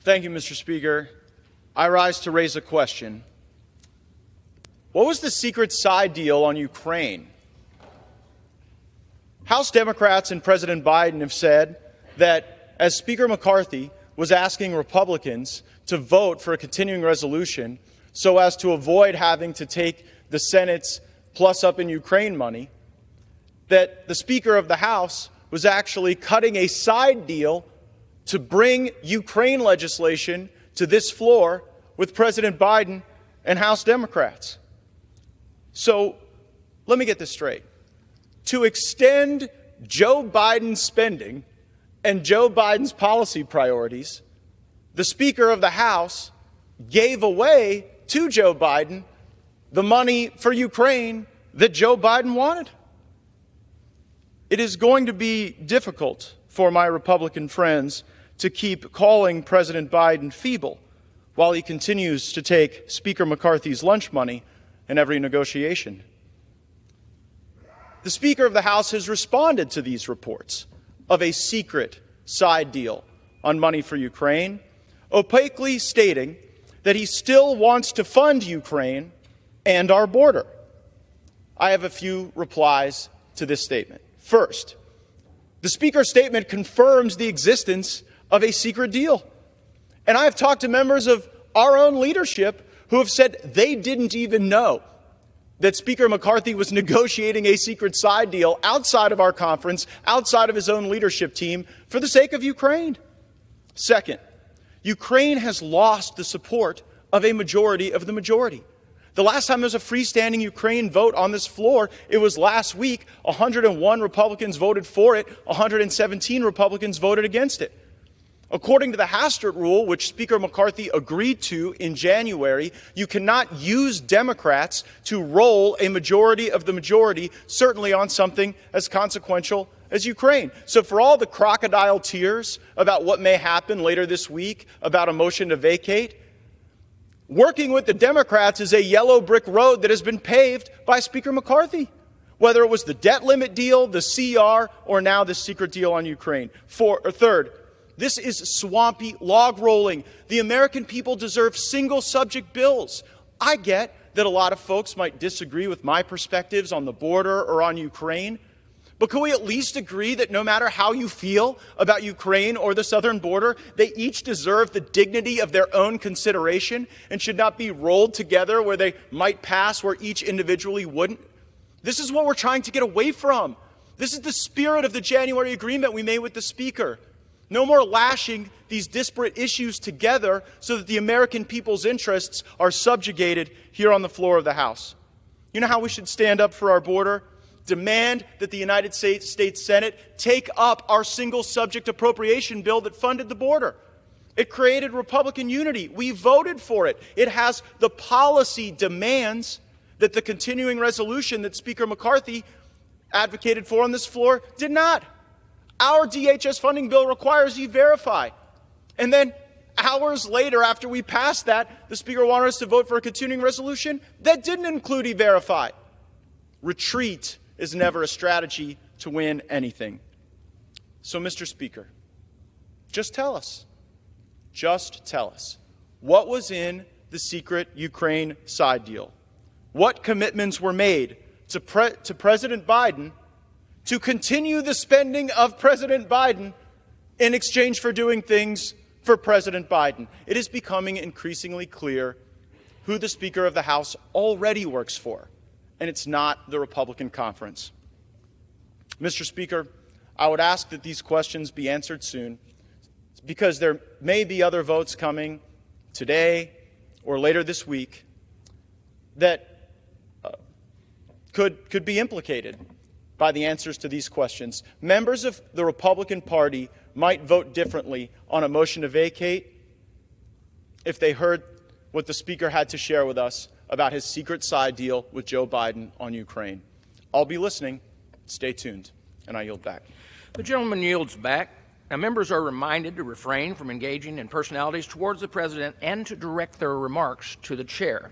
Thank you, Mr. Speaker. I rise to raise a question. What was the secret side deal on Ukraine? House Democrats and President Biden have said that as Speaker McCarthy was asking Republicans to vote for a continuing resolution so as to avoid having to take the Senate's plus up in Ukraine money, that the Speaker of the House was actually cutting a side deal to bring Ukraine legislation to this floor with President Biden and House Democrats. So let me get this straight. To extend Joe Biden's spending and Joe Biden's policy priorities, the Speaker of the House gave away to Joe Biden the money for Ukraine that Joe Biden wanted. It is going to be difficult for my Republican friends to keep calling President Biden feeble while he continues to take Speaker McCarthy's lunch money in every negotiation. The Speaker of the House has responded to these reports of a secret side deal on money for Ukraine, opaquely stating that he still wants to fund Ukraine and our border. I have a few replies to this statement. First, the Speaker's statement confirms the existence of a secret deal. And I have talked to members of our own leadership who have said they didn't even know that Speaker McCarthy was negotiating a secret side deal outside of our conference, outside of his own leadership team, for the sake of Ukraine. Second, Ukraine has lost the support of a majority of the majority. The last time there was a freestanding Ukraine vote on this floor, it was last week. 101 Republicans voted for it, 117 Republicans voted against it. According to the Hastert rule, which Speaker McCarthy agreed to in January, you cannot use Democrats to roll a majority of the majority, certainly on something as consequential as Ukraine. So for all the crocodile tears about what may happen later this week, about a motion to vacate, working with the Democrats is a yellow brick road that has been paved by Speaker McCarthy, whether it was the debt limit deal, the CR, or now the secret deal on Ukraine. Third, this is swampy log rolling. The American people deserve single subject bills. I get that a lot of folks might disagree with my perspectives on the border or on Ukraine, but can we at least agree that no matter how you feel about Ukraine or the southern border, they each deserve the dignity of their own consideration and should not be rolled together where they might pass where each individually wouldn't? This is what we're trying to get away from. This is the spirit of the January agreement we made with the Speaker. No more lashing these disparate issues together so that the American people's interests are subjugated here on the floor of the House. You know how we should stand up for our border? Demand that the United States Senate take up our single subject appropriation bill that funded the border. It created Republican unity. We voted for it. It has the policy demands that the continuing resolution that Speaker McCarthy advocated for on this floor did not. Our DHS funding bill requires E-Verify. And then hours later, after we passed that, the Speaker wanted us to vote for a continuing resolution that didn't include E-Verify. Retreat is never a strategy to win anything. So, Mr. Speaker, just tell us, what was in the secret Ukraine side deal? What commitments were made to President Biden to continue the spending of President Biden in exchange for doing things for President Biden? It is becoming increasingly clear who the Speaker of the House already works for, and it's not the Republican conference. Mr. Speaker, I would ask that these questions be answered soon, because there may be other votes coming today or later this week that could be implicated by the answers to these questions. Members of the Republican Party might vote differently on a motion to vacate if they heard what the Speaker had to share with us about his secret side deal with Joe Biden on Ukraine. I'll be listening. Stay tuned. And I yield back. The gentleman yields back. Now, members are reminded to refrain from engaging in personalities towards the President and to direct their remarks to the Chair.